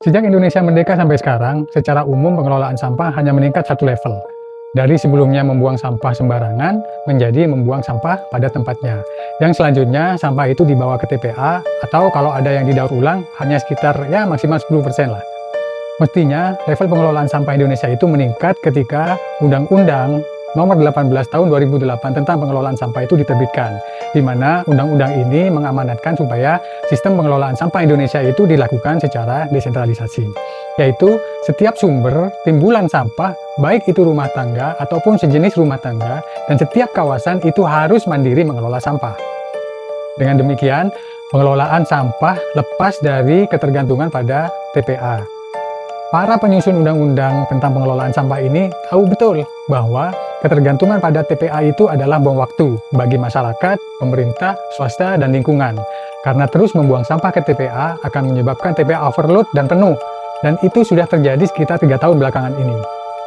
Sejak Indonesia merdeka sampai sekarang, secara umum pengelolaan sampah hanya meningkat satu level. Dari sebelumnya membuang sampah sembarangan, menjadi membuang sampah pada tempatnya. Yang selanjutnya, sampah itu dibawa ke TPA, atau kalau ada yang didaur ulang, hanya sekitar maksimal 10% lah. Mestinya, level pengelolaan sampah Indonesia itu meningkat ketika Undang-Undang Nomor 18 Tahun 2008 tentang pengelolaan sampah itu diterbitkan, di mana undang-undang ini mengamanatkan supaya sistem pengelolaan sampah Indonesia itu dilakukan secara desentralisasi, yaitu setiap sumber timbulan sampah, baik itu rumah tangga ataupun sejenis rumah tangga, dan setiap kawasan itu harus mandiri mengelola sampah. Dengan demikian, pengelolaan sampah lepas dari ketergantungan pada TPA. Para penyusun undang-undang tentang pengelolaan sampah ini tahu betul bahwa ketergantungan pada TPA itu adalah bom waktu bagi masyarakat, pemerintah, swasta, dan lingkungan. Karena terus membuang sampah ke TPA akan menyebabkan TPA overload dan penuh. Dan itu sudah terjadi sekitar 3 tahun belakangan ini.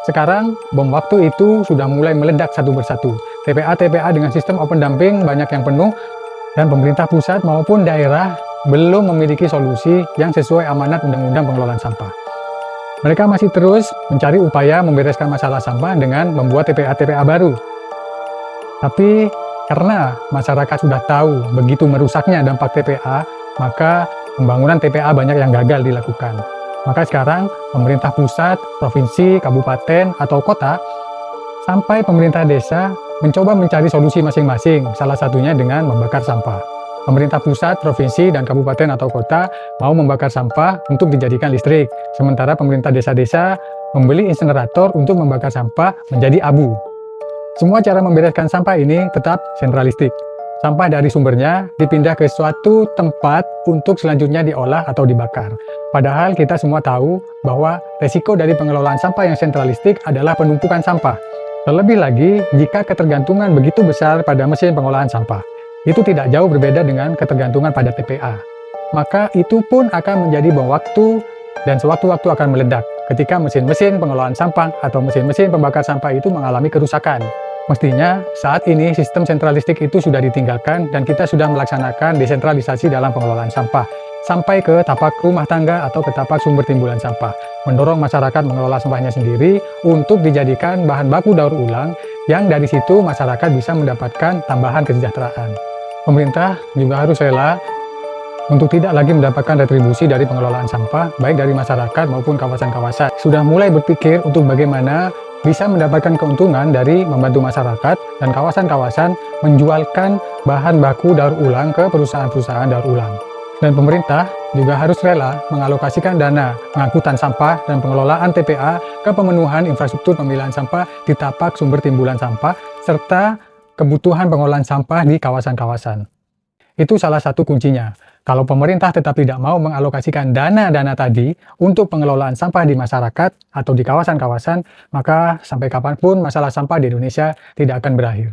Sekarang, bom waktu itu sudah mulai meledak satu persatu. TPA-TPA dengan sistem open dumping banyak yang penuh, dan pemerintah pusat maupun daerah belum memiliki solusi yang sesuai amanat Undang-Undang Pengelolaan Sampah. Mereka masih terus mencari upaya membereskan masalah sampah dengan membuat TPA-TPA baru. Tapi karena masyarakat sudah tahu begitu merusaknya dampak TPA, maka pembangunan TPA banyak yang gagal dilakukan. Maka sekarang pemerintah pusat, provinsi, kabupaten, atau kota, sampai pemerintah desa mencoba mencari solusi masing-masing, salah satunya dengan membakar sampah. Pemerintah pusat, provinsi, dan kabupaten atau kota mau membakar sampah untuk dijadikan listrik, sementara pemerintah desa-desa membeli insinerator untuk membakar sampah menjadi abu. Semua cara membereskan sampah ini tetap sentralistik. Sampah dari sumbernya dipindah ke suatu tempat untuk selanjutnya diolah atau dibakar. Padahal kita semua tahu bahwa resiko dari pengelolaan sampah yang sentralistik adalah penumpukan sampah. Terlebih lagi jika ketergantungan begitu besar pada mesin pengolahan sampah. Itu tidak jauh berbeda dengan ketergantungan pada TPA. Maka itu pun akan menjadi bom waktu dan sewaktu-waktu akan meledak ketika mesin-mesin pengelolaan sampah atau mesin-mesin pembakar sampah itu mengalami kerusakan. Mestinya saat ini sistem sentralistik itu sudah ditinggalkan dan kita sudah melaksanakan desentralisasi dalam pengelolaan sampah sampai ke tapak rumah tangga atau ke tapak sumber timbulan sampah. Mendorong masyarakat mengelola sampahnya sendiri untuk dijadikan bahan baku daur ulang yang dari situ masyarakat bisa mendapatkan tambahan kesejahteraan. Pemerintah juga harus rela untuk tidak lagi mendapatkan retribusi dari pengelolaan sampah, baik dari masyarakat maupun kawasan-kawasan. Sudah mulai berpikir untuk bagaimana bisa mendapatkan keuntungan dari membantu masyarakat dan kawasan-kawasan menjualkan bahan baku daur ulang ke perusahaan-perusahaan daur ulang. Dan pemerintah juga harus rela mengalokasikan dana pengangkutan sampah dan pengelolaan TPA ke pemenuhan infrastruktur pemilihan sampah di tapak sumber timbulan sampah, serta kebutuhan pengolahan sampah di kawasan-kawasan. Itu salah satu kuncinya. Kalau pemerintah tetap tidak mau mengalokasikan dana-dana tadi untuk pengelolaan sampah di masyarakat atau di kawasan-kawasan, maka sampai kapanpun masalah sampah di Indonesia tidak akan berakhir.